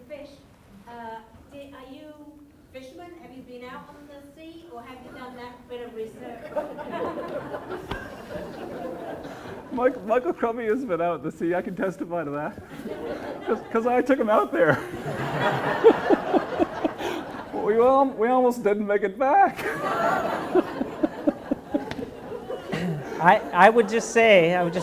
fish. Are you fishermen? Have you been out on the sea, or have you done that bit of research? Michael Crummey has been out at the sea. I can testify to that, because I took him out there. we almost didn't make it back. I would just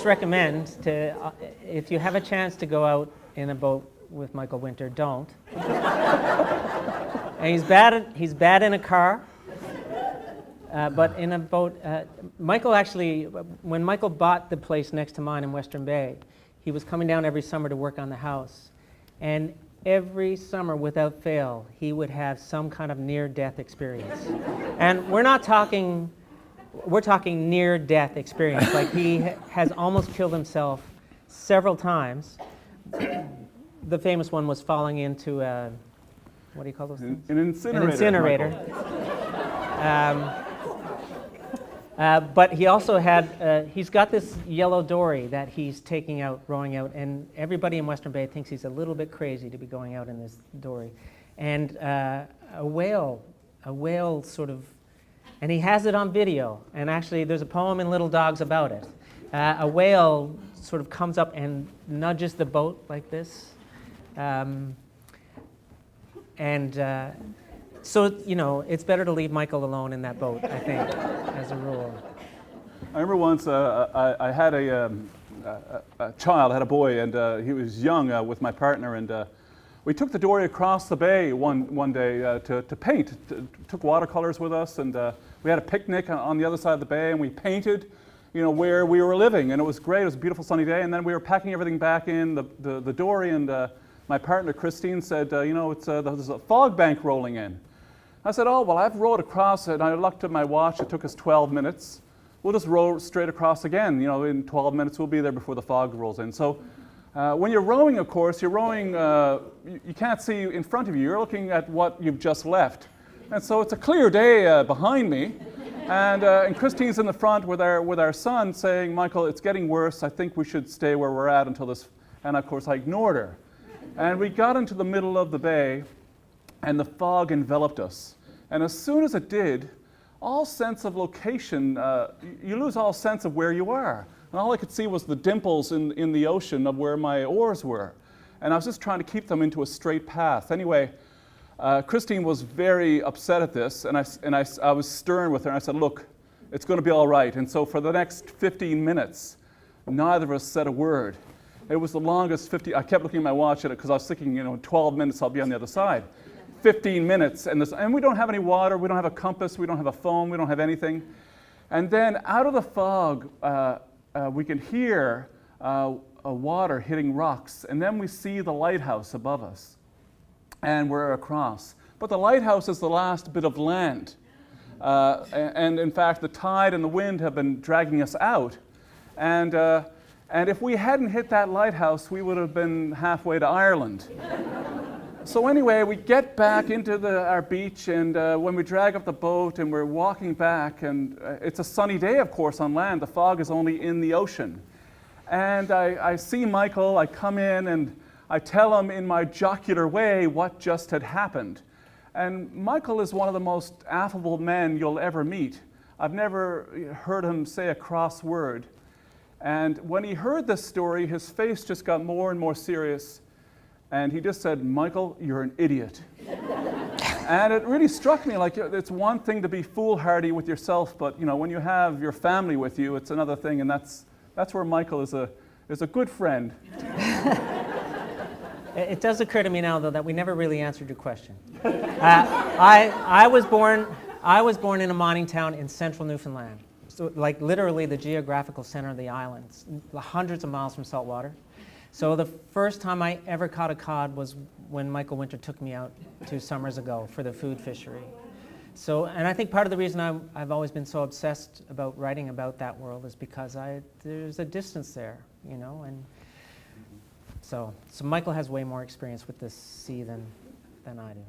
recommend to, if you have a chance to go out in a boat with Michael Winter, don't. And he's bad in a car, but in a boat. Michael actually, when Michael bought the place next to mine in Western Bay, he was coming down every summer to work on the house, and every summer, without fail, he would have some kind of near-death experience. And we're talking near-death experience. Like, he has almost killed himself several times. The famous one was falling into a, what do you call those things? An incinerator. An incinerator. But he also had, he's got this yellow dory that he's taking out, rowing out, and everybody in Western Bay thinks he's a little bit crazy to be going out in this dory. And a whale sort of, and he has it on video, and actually there's a poem in Little Dogs about it. A whale sort of comes up and nudges the boat like this. So, you know, it's better to leave Michael alone in that boat, I think, as a rule. I remember once I had a child, I had a boy, and he was young with my partner, and we took the dory across the bay one day to paint. Took watercolors with us, and we had a picnic on the other side of the bay, and we painted, you know, where we were living, and it was great. It was a beautiful sunny day, and then we were packing everything back in the dory, and my partner Christine said, you know, there's a fog bank rolling in. I said, oh, well, I've rowed across it, and I looked at my watch. It took us 12 minutes. We'll just row straight across again. You know, in 12 minutes we'll be there before the fog rolls in. So when you're rowing, of course, you're rowing, you can't see in front of you. You're looking at what you've just left. And so it's a clear day behind me. And Christine's in the front with our son saying, Michael, it's getting worse. I think we should stay where we're at until this. And of course, I ignored her. And we got into the middle of the bay, and the fog enveloped us. And as soon as it did, all sense of location, you lose all sense of where you are. And all I could see was the dimples in the ocean of where my oars were. And I was just trying to keep them into a straight path. Anyway, Christine was very upset at this, and I was stern with her, and I said, look, it's going to be all right. And so for the next 15 minutes, neither of us said a word. It was the longest I kept looking at my watch at it because I was thinking, you know, 12 minutes I'll be on the other side. 15 minutes, and we don't have any water, we don't have a compass, we don't have a phone, we don't have anything. And then out of the fog, we can hear water hitting rocks, and then we see the lighthouse above us, and we're across. But the lighthouse is the last bit of land. And in fact, the tide and the wind have been dragging us out. And if we hadn't hit that lighthouse, we would have been halfway to Ireland. So anyway, we get back into our beach, and when we drag up the boat and we're walking back, and it's a sunny day, of course, on land. The fog is only in the ocean. And I see Michael, I come in, and I tell him in my jocular way what just had happened. And Michael is one of the most affable men you'll ever meet. I've never heard him say a cross word. And when he heard this story, his face just got more and more serious. And he just said, Michael, you're an idiot. And it really struck me, like, it's one thing to be foolhardy with yourself, but you know, when you have your family with you, it's another thing, and that's where Michael is a good friend. It does occur to me now, though, that we never really answered your question. I was born in a mining town in central Newfoundland, so like literally the geographical center of the island, hundreds of miles from salt water. So the first time I ever caught a cod was when Michael Winter took me out 2 summers ago for the food fishery. So, and I think part of the reason I've always been so obsessed about writing about that world is because there's a distance there, you know, and so Michael has way more experience with the sea than I do.